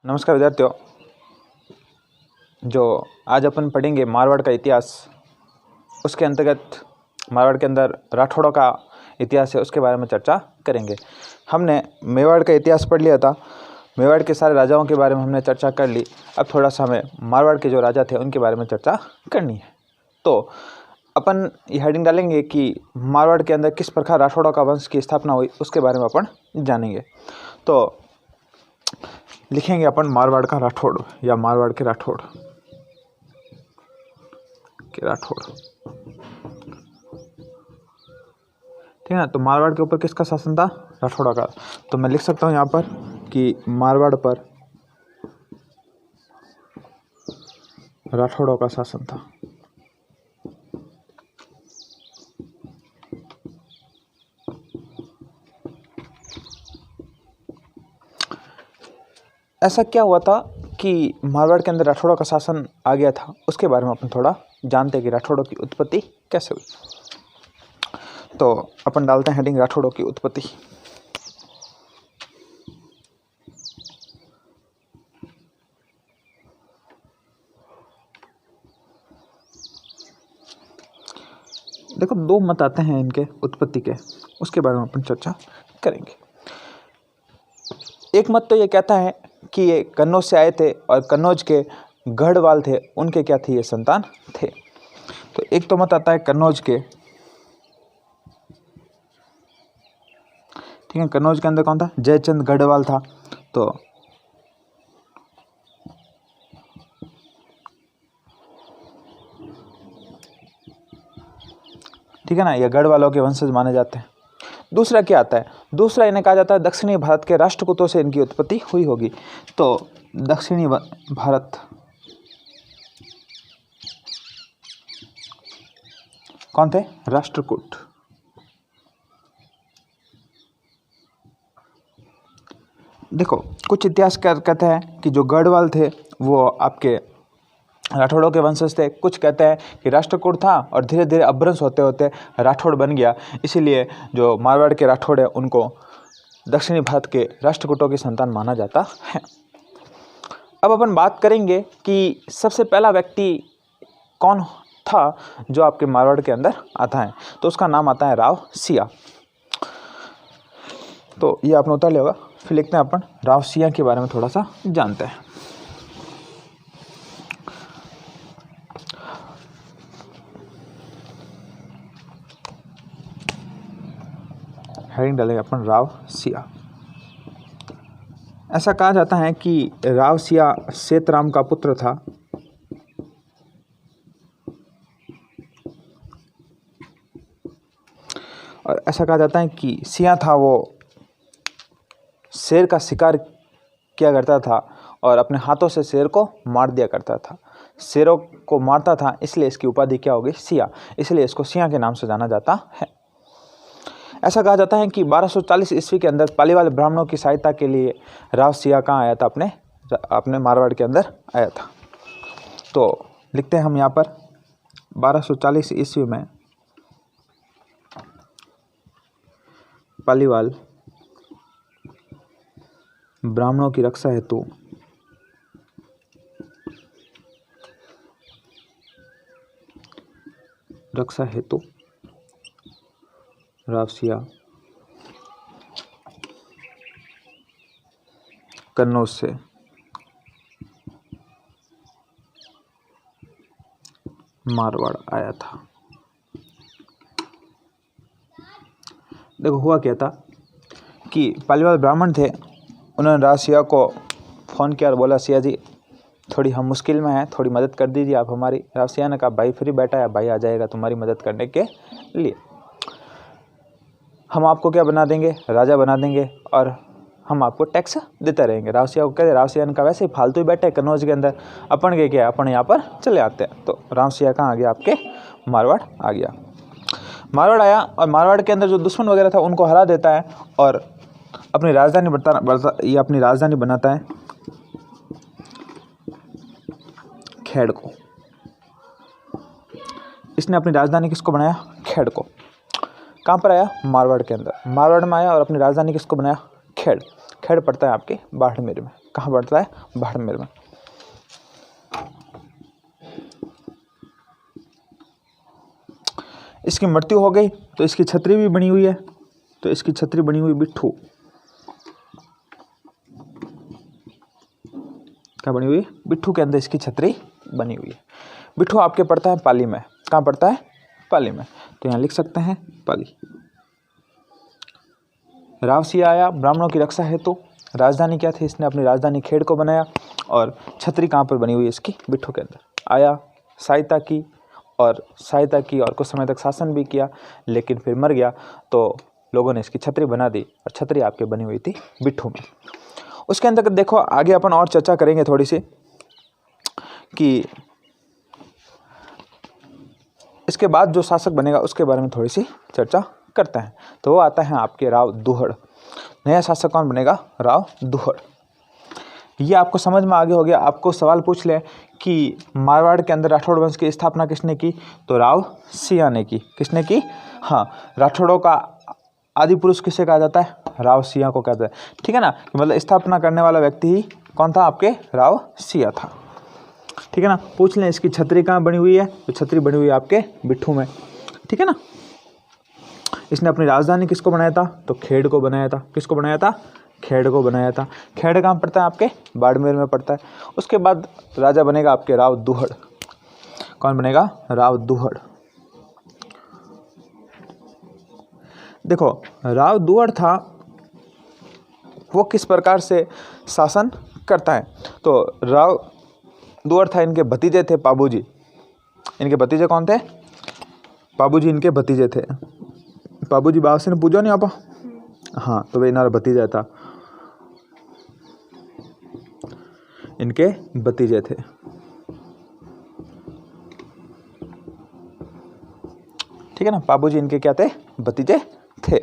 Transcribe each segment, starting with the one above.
नमस्कार विद्यार्थियों, जो आज अपन पढ़ेंगे मारवाड़ का इतिहास। उसके अंतर्गत मारवाड़ के अंदर राठौड़ों का इतिहास है, उसके बारे में चर्चा करेंगे। हमने मेवाड़ का इतिहास पढ़ लिया था, मेवाड़ के सारे राजाओं के बारे में हमने चर्चा कर ली। अब थोड़ा सा हमें मारवाड़ के जो राजा थे उनके बारे में चर्चा करनी है। तो अपन ये हेडिंग डालेंगे कि मारवाड़ के अंदर किस प्रकार राठौड़ों का वंश की स्थापना हुई, उसके बारे में अपन जानेंगे। तो लिखेंगे अपन मारवाड़ का राठौड़ या मारवाड़ के राठौड़ ठीक है ना। तो मारवाड़ के ऊपर किसका शासन था? राठौड़ों का। तो मैं लिख सकता हूँ यहाँ पर कि मारवाड़ पर राठौड़ों का शासन था। ऐसा क्या हुआ था कि मारवाड़ के अंदर राठौड़ों का शासन आ गया था, उसके बारे में अपन थोड़ा जानते हैं कि राठौड़ों की उत्पत्ति कैसे हुई। तो अपन डालते हैं हेडिंग राठौड़ों की उत्पत्ति। देखो, दो मत आते हैं इनके उत्पत्ति के, उसके बारे में अपन चर्चा करेंगे। एक मत तो ये कहता है कि ये कन्नौज से आए थे और कन्नौज के गढ़वाल थे, उनके क्या थे, ये संतान थे। तो एक तो मत आता है कन्नौज के, ठीक है। कन्नौज के अंदर कौन था? जयचंद गढ़वाल था। तो ठीक है ना, ये गढ़वालों के वंशज माने जाते हैं। दूसरा क्या आता है? दूसरा इन्हें कहा जाता है दक्षिणी भारत के राष्ट्रकूटों से इनकी उत्पत्ति हुई होगी। तो दक्षिणी भारत कौन थे? राष्ट्रकूट। देखो, कुछ इतिहासकार कहते हैं कि जो गढ़वाल थे वो आपके राठौड़ों के वंशज थे। कुछ कहते हैं कि राष्ट्रकूट था और धीरे धीरे अपभ्रंश होते होते राठौड़ बन गया, इसीलिए जो मारवाड़ के राठौड़ है उनको दक्षिणी भारत के राष्ट्रकूटों की संतान माना जाता है। अब अपन बात करेंगे कि सबसे पहला व्यक्ति कौन था जो आपके मारवाड़ के अंदर आता है। तो उसका नाम आता है राव सिया। तो ये आपने उतार लिया होगा। फिर लिखते हैं अपन राव सिया के बारे में थोड़ा सा जानते हैं। हेडिंग डालेंगे अपन राव सिया। ऐसा कहा जाता है कि राव सिया सेतराम का पुत्र था। और ऐसा कहा जाता है कि सिया था वो शेर का शिकार किया करता था और अपने हाथों से शेर को मार दिया करता था। शेरों को मारता था, इसलिए इसकी उपाधि क्या होगी? सिया। इसलिए इसको सिया के नाम से जाना जाता है। ऐसा कहा जाता है कि 1240 ईस्वी के अंदर पालीवाल ब्राह्मणों की सहायता के लिए राव सिया कहाँ आया था? अपने मारवाड़ के अंदर आया था। तो लिखते हैं हम यहाँ पर 1240 ईस्वी में पालीवाल ब्राह्मणों की रक्षा हेतु राव सिया कन्नौज से मारवाड़ आया था। देखो, हुआ क्या था कि पालीवाल ब्राह्मण थे, उन्होंने राव सिया को फ़ोन किया और बोला, सिया जी थोड़ी हम मुश्किल में हैं, थोड़ी मदद कर दीजिए आप हमारी। राव सिया ने कहा, भाई फ्री बैठा है, भाई आ जाएगा तुम्हारी मदद करने के लिए। हम आपको क्या बना देंगे? राजा बना देंगे और हम आपको टैक्स देते रहेंगे। राव सिया को कहते, राव सिया ने कहा, वैसे ही फालतू ही बैठे कन्नौज के अंदर, अपन के क्या, अपन यहाँ पर चले आते हैं। तो राव सिया कहाँ आ गया? आपके मारवाड़ आ गया। मारवाड़ आया और मारवाड़ के अंदर जो दुश्मन वगैरह था उनको हरा देता है और अपनी राजधानी बनाता है खेड़ को। इसने अपनी राजधानी किसको बनाया? खेड़ को। कहाँ पर आया? मारवाड़ के अंदर। मारवाड़ में आया और अपनी राजधानी किसको बनाया? खेड़। खेड़ पड़ता है आपके बाड़मेर में। कहाँ पड़ता है? बाड़मेर में। इसकी मृत्यु हो गई तो इसकी छतरी भी बनी हुई है, तो इसकी छतरी बनी हुई बिट्ठू। क्या बनी हुई? बिट्ठू के अंदर इसकी छतरी बनी हुई है। बिट्ठू आपके पड़ता है पाली में। कहाँ पड़ता है? पाली में। तो यहाँ लिख सकते हैं पाली। राव सिया आया ब्राह्मणों की रक्षा हेतु। राजधानी क्या थी? इसने अपनी राजधानी खेड़ को बनाया। और छतरी कहाँ पर बनी हुई है इसकी? बिट्ठू के अंदर। आया, सहायता की और कुछ समय तक शासन भी किया, लेकिन फिर मर गया तो लोगों ने इसकी छतरी बना दी और छतरी आपके बनी हुई थी बिट्ठू में। उसके अंदर देखो आगे अपन और चर्चा करेंगे थोड़ी सी कि इसके बाद जो शासक बनेगा उसके बारे में थोड़ी सी चर्चा करते हैं। तो वो आता है आपके राव दुहड़। नया शासक कौन बनेगा? राव दुहड़। ये आपको समझ में आगे हो गया। आपको सवाल पूछ ले कि मारवाड़ के अंदर राठौड़ वंश की स्थापना किसने की? तो राव सिया ने की। किसने की? हाँ, राठौड़ों का आदि पुरुष किसे कहा जाता है? राव सिया को कहते हैं। ठीक है ना, मतलब स्थापना करने वाला व्यक्ति ही कौन था? आपके राव सिया था। ठीक है ना। पूछ लें इसकी छतरी कहाँ बनी हुई है? तो छतरी बनी हुई है आपके बिट्ठू में। ठीक है ना। इसने अपनी राजधानी किसको बनाया था? तो खेड़ को बनाया था। किसको बनाया था? खेड़ को बनाया था। खेड़ कहाँ पड़ता है? आपके बाड़मेर में पड़ता है। उसके बाद राजा बनेगा आपके राव दुहड़। कौन बनेगा? राव दुहड़। देखो राव दुहड़ था, वो किस प्रकार से शासन करता है? तो राव दुहड़ था, इनके भतीजे थे पाबूजी। इनके भतीजे कौन थे? पाबूजी इनके भतीजे थे। पाबूजी बाबा से ने पूछा नहीं आप? हाँ, तो वे इनारा भतीजा था, इनके भतीजे थे। ठीक है ना। पाबूजी इनके क्या थे? भतीजे थे।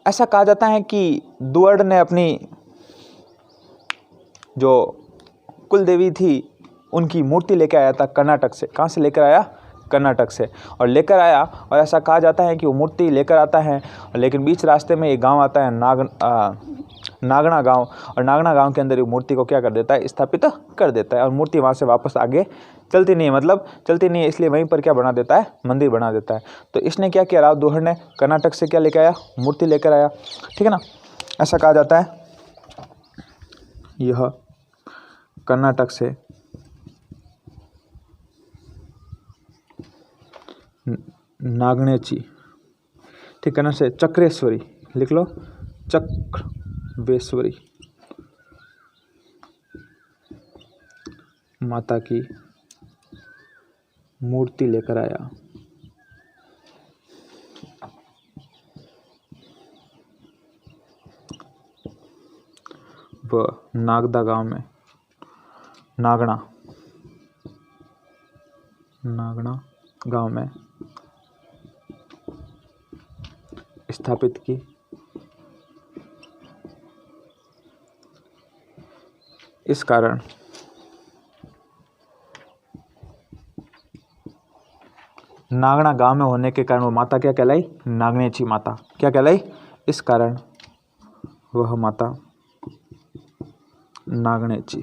ऐसा कहा जाता है कि दुहड़ ने अपनी जो कुल देवी थी उनकी मूर्ति लेकर आया था कर्नाटक से। कहाँ से लेकर आया? कर्नाटक से। और लेकर आया, और ऐसा कहा जाता है कि वो मूर्ति लेकर आता है, लेकिन बीच रास्ते में एक गांव आता है नागना गांव, और नागना गांव के अंदर मूर्ति को क्या कर देता है? स्थापित कर देता है। और मूर्ति वहाँ से वापस आगे चलती नहीं है, मतलब चलती नहीं है, इसलिए वहीं पर क्या बना देता है? मंदिर बना देता है। तो इसने क्या किया? राव दुहड़ ने कर्नाटक से क्या लेकर आया? मूर्ति लेकर आया। ठीक है ना। ऐसा कहा जाता है यह कर्नाटक से नागनेची, ठीक है ना, से चक्रेश्वरी, लिख लो चक्रवेश्वरी माता की मूर्ति लेकर आया। वह नागदा गांव में, नागना गांव में स्थापित की। इस कारण नागना गांव में होने के कारण वो माता क्या कहलाई? नागनेची माता। क्या कहलाई? इस कारण वह माता नागनेची।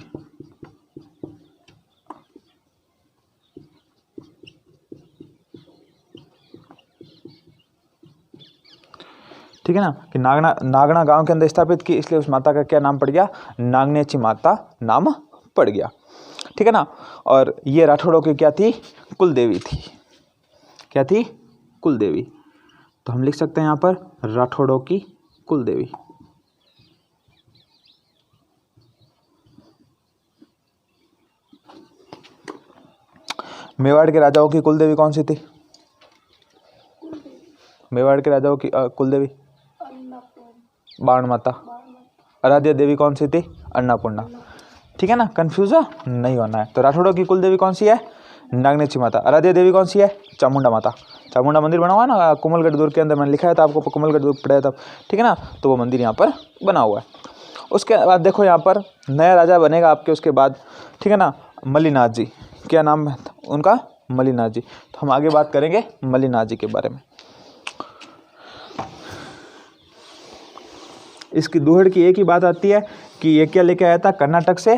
ठीक है ना, कि नागना गांव के अंदर स्थापित की, इसलिए उस माता का क्या नाम पड़ गया? नागनेची माता नाम पड़ गया। ठीक है ना। और ये राठौड़ों की क्या थी? कुल देवी थी। क्या थी? कुल देवी। तो हम लिख सकते हैं यहाँ पर राठौड़ों की कुल देवी। मेवाड़ के राजाओं की कुल देवी कौन सी थी? मेवाड़ के राजाओं की कुल देवी बाण माता। आराध्य देवी कौन सी थी? अन्नपूर्णा। ठीक है ना, कंफ्यूज नहीं होना है। तो राठौड़ों की कुल देवी कौन सी है? नागनेची माता। आराध्य देवी कौन सी है? चामुंडा माता। चामुंडा मंदिर बना हुआ है ना कोमलगढ़ दुर्ग के अंदर, मैंने लिखा है था आपको, कोमलगढ़ दुर्ग पढ़ाया था। ठीक है ना, तो वो मंदिर यहाँ पर बना हुआ है। उसके बाद देखो यहाँ पर नया राजा बनेगा आपके उसके बाद। ठीक है ना, मल्लिनाथ जी। क्या नाम है उनका? मल्लिनाथ जी। तो हम आगे बात करेंगे मल्लिनाथ जी के बारे में। इसकी दूहड़ की एक ही बात आती है कि ये क्या लेके आया था, कर्नाटक से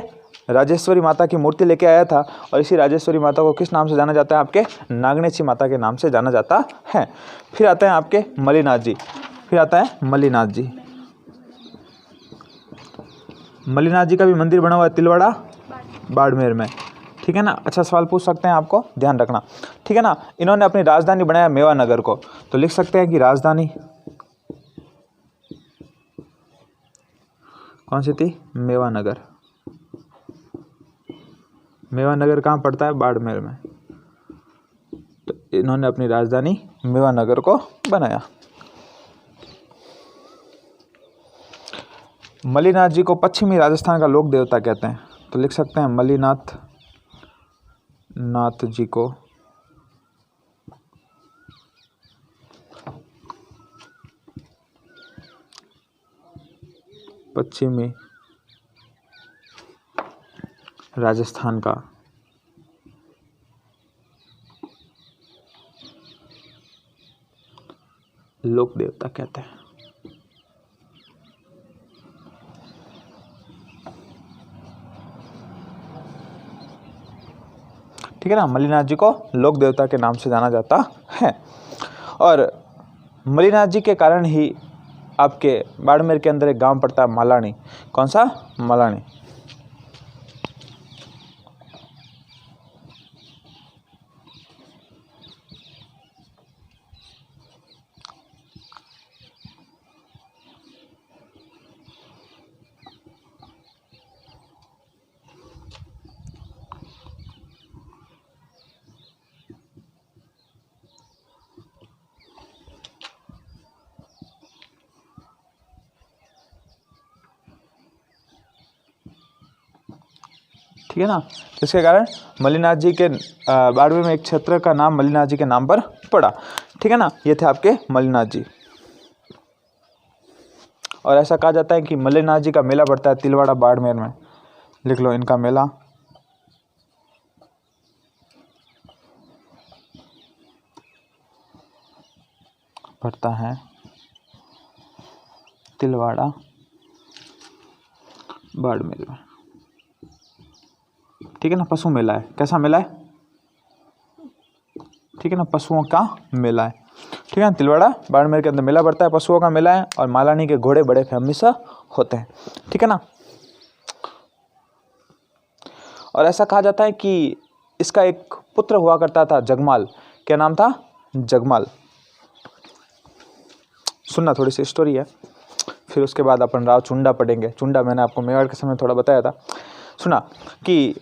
राजेश्वरी माता की मूर्ति लेके आया था। और इसी राजेश्वरी माता को किस नाम से जाना जाता है, आपके नागनेची माता के नाम से जाना जाता है। फिर आते हैं आपके मल्लिनाथ जी। फिर आता है मल्लिनाथ जी। मल्लिनाथ जी का भी मंदिर बना हुआ है तिलवाड़ा बाड़मेर में, ठीक है ना। अच्छा सवाल पूछ सकते हैं, आपको ध्यान रखना, ठीक है ना। इन्होंने अपनी राजधानी बनाया मेवानगर को, तो लिख सकते हैं कि राजधानी कौन सी थी, मेवानगर। मेवानगर कहाँ पड़ता है, बाड़मेर में। तो इन्होंने अपनी राजधानी मेवानगर को बनाया। मल्लिनाथ जी को पश्चिमी राजस्थान का लोक देवता कहते हैं, तो लिख सकते हैं मल्लिनाथ नाथ जी को पश्चिमी राजस्थान का लोक देवता कहते हैं। ठीक है ना, मल्लिनाथ जी को लोक देवता के नाम से जाना जाता है। और मल्लिनाथ जी के कारण ही आपके बाड़मेर के अंदर एक गांव पड़ता है मालानी। कौन सा, मालानी। ठीक है ना, इसके कारण मल्लिनाथ जी के बाड़मेर में एक क्षेत्र का नाम मल्लिनाथ जी के नाम पर पड़ा। ठीक है ना, ये थे आपके मल्लिनाथ जी। और ऐसा कहा जाता है कि मल्लिनाथ जी का मेला पड़ता है तिलवाड़ा बाड़मेर में। लिख लो, इनका मेला पड़ता है तिलवाड़ा बाड़मेर में। ठीक है ना, पशु मेला है। कैसा मेला है, ठीक है ना, पशुओं का मेला है। ठीक है, तिलवाड़ा बाड़मेर के अंदर मेला पड़ता है, पशुओं का मेला है। और मालानी के घोड़े बड़े फेमस होते हैं। ठीक है ना। और ऐसा कहा जाता है कि इसका एक पुत्र हुआ करता था जगमाल। क्या नाम था, जगमाल। सुनना, थोड़ी सी स्टोरी है, फिर उसके बाद अपन राव चुंडा पढ़ेंगे। चुंडा मैंने आपको मेवाड़ के समय थोड़ा बताया था। सुना कि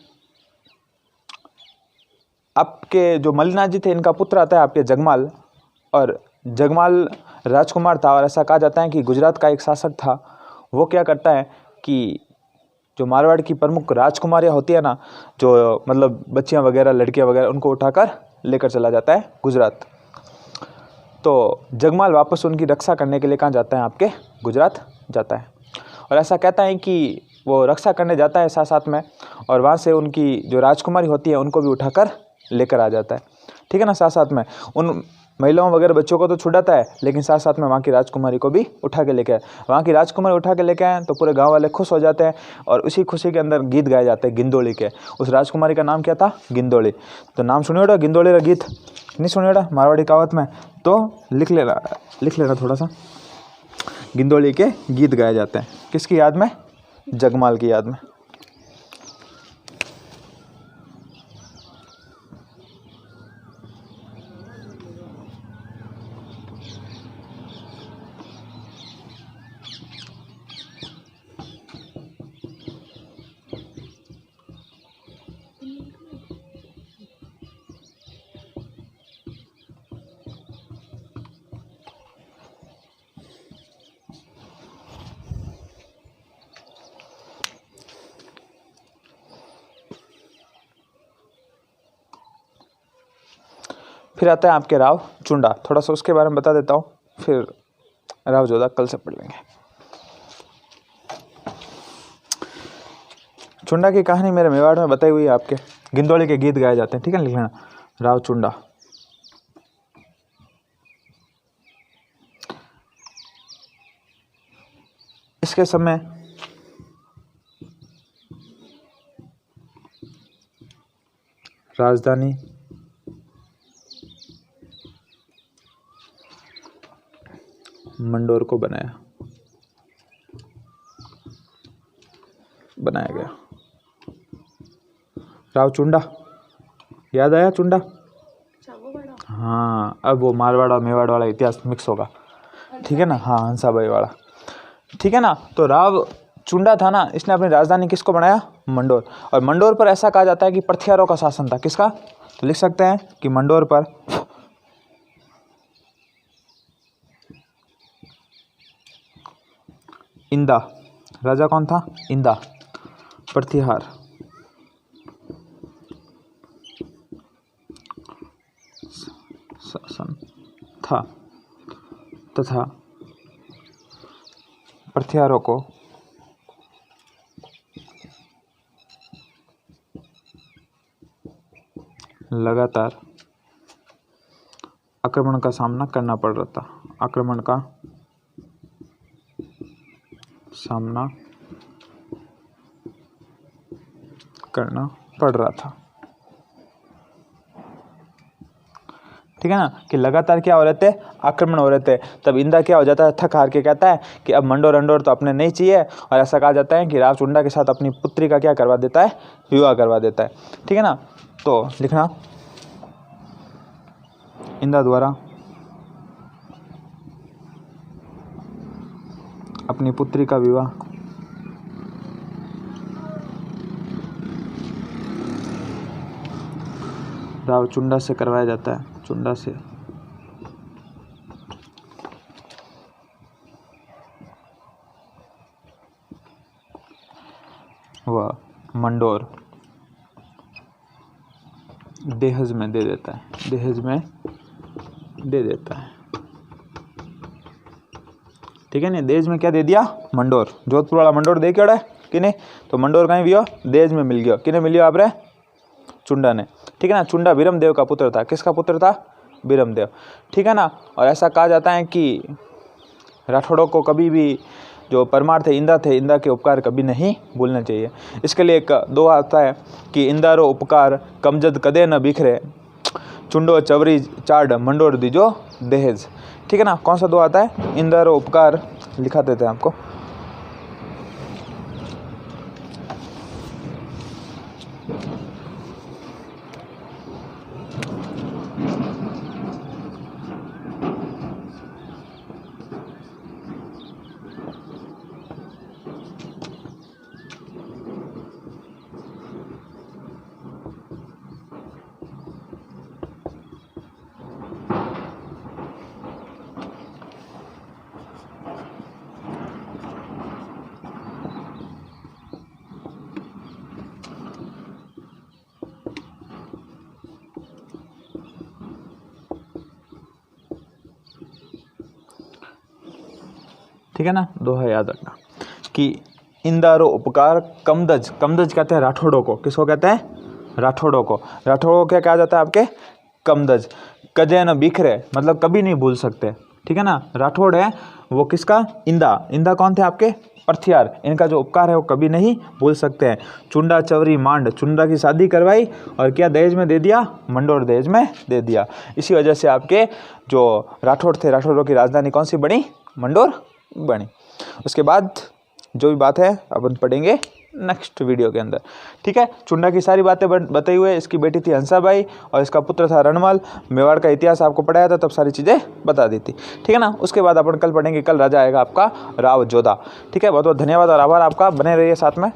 आपके जो मल्लिनाथ जी थे, इनका पुत्र आता है आपके जगमाल। और जगमाल राजकुमार था। और ऐसा कहा जाता है कि गुजरात का एक शासक था, वो क्या करता है कि जो मारवाड़ की प्रमुख राजकुमारियाँ होती है ना, जो मतलब बच्चियाँ वगैरह, लड़कियाँ वगैरह, उनको उठाकर लेकर चला जाता है गुजरात। तो जगमाल वापस उनकी रक्षा करने के लिए कहाँ जाता है, आपके गुजरात जाता है। और ऐसा कहता है कि वो रक्षा करने जाता है साथ साथ में, और वहाँ से उनकी जो राजकुमारी होती है उनको भी उठाकर लेकर आ जाता है। ठीक है ना, साथ साथ में उन महिलाओं वगैरह बच्चों को तो छुड़ाता है, लेकिन साथ साथ में वहाँ की राजकुमारी को भी उठा के लेके आए। वहाँ की राजकुमारी उठा के लेके आए तो पूरे गांव वाले खुश हो जाते हैं। और उसी खुशी के अंदर गीत गाए जाते हैं गिंदोली के। उस राजकुमारी का नाम क्या था, गिंदोली। तो नाम सुनिएगा गिंदोली का गीत, नहीं सुनिएगा मारवाड़ी कहावत में, तो लिख लेना थोड़ा सा। गिंदोली के गीत गाए जाते हैं, किसकी याद में, जगमाल की याद में। फिर आता है आपके राव चुंडा। थोड़ा सा उसके बारे में बता देता हूँ, फिर राव जोधा कल से पढ़ लेंगे। चुंडा की कहानी मेरे मेवाड़ में बताई हुई है आपके। गिंदोली के गीत गाए जाते हैं, ठीक है, लिख लेना राव चुंडा। इसके समय राजधानी मंडोर को बनाया गया। राव चुंडा, याद आया चुंडा? हाँ, अब वो मारवाड़ और मेवाड़ वाला इतिहास मिक्स होगा, ठीक है ना। हाँ, हंसाबाई वाला, ठीक है ना। तो राव चुंडा था ना, इसने अपनी राजधानी किसको बनाया? मंडोर। और मंडोर पर ऐसा कहा जाता है कि पृथ्वियारों का शासन था। किसका? तो लिख सकते हैं कि मंडोर पर इंदा, राजा कौन था? इंदा, पृथ्वीहार शासन था तथा पृथ्वीहारों को लगातार आक्रमण का सामना करना पड़ रहा था। आक्रमण का सामना करना पड़ रहा था, ठीक है ना। कि लगातार क्या हो रहे थे? आक्रमण हो रहे थे। तब इंदा क्या हो जाता है? थक हार के कहता है कि अब मंडोर अंडोर तो अपने नहीं चाहिए, और ऐसा कहा जाता है कि राव चुंडा के साथ अपनी पुत्री का क्या करवा देता है? विवाह करवा देता है, ठीक है ना। तो लिखना, इंदा द्वारा अपनी पुत्री का विवाह राव चुंडा से करवाया जाता है। चुंडा से वह मंडोर दहेज में दे देता है। दहेज में दे देता है, ठीक है ना। दहेज में क्या दे दिया? मंडोर। जोधपुर वाला मंडोर दे क्या कि नहीं? तो मंडोर कहीं भी हो, दहेज में मिल गया। किने मिलियो आप रे? चुंडा ने, ठीक है ना। चुंडा बीरमदेव का पुत्र था। किसका पुत्र था? बीरमदेव, ठीक है ना। और ऐसा कहा जाता है कि राठौड़ों को कभी भी जो परमार थे, इंदा के उपकार कभी नहीं भूलना चाहिए। इसके लिए एक दोहा आता है कि इंदारो उपकार कमजद कदे न बिखरे, चुंडो चवरी चाड मंडोर दीजो दहेज, ठीक है ना। कौन सा दोहा आता है? इंदारो उपकार, लिखा देते हैं आपको। ठीक है ना। दोहा याद रखना कि इंदारो उपकार कमदज, कमदज कहते हैं राठौड़ों को। किसको कहते हैं? राठौड़ों को। राठौड़ों को क्या कहा जाता है आपके? कमदज। कजे न बिखरे, मतलब कभी नहीं भूल सकते, ठीक है ना। राठौड़ है वो किसका? इंदा। इंदा कौन थे आपके? पृथ्वीहार। इनका जो उपकार है वो कभी नहीं भूल सकते हैं। चुंडा चवरी मांड, चुंडा की शादी करवाई और क्या दहेज में दे दिया? मंडोर दहेज में दे दिया। इसी वजह से आपके जो राठौड़ थे, राठौड़ों की राजधानी कौन सी बनी? मंडोर बनी। उसके बाद जो भी बात है अपन पढ़ेंगे नेक्स्ट वीडियो के अंदर, ठीक है। चुंडा की सारी बातें बताई हुए। इसकी बेटी थी हंसाबाई और इसका पुत्र था रणमल। मेवाड़ का इतिहास आपको पढ़ाया था, तब सारी चीज़ें बता दी थी, ठीक है ना। उसके बाद अपन कल पढ़ेंगे, कल राजा आएगा आपका राव जोधा, ठीक है। बहुत बहुत धन्यवाद और आभार आपका, बने रहिए साथ में।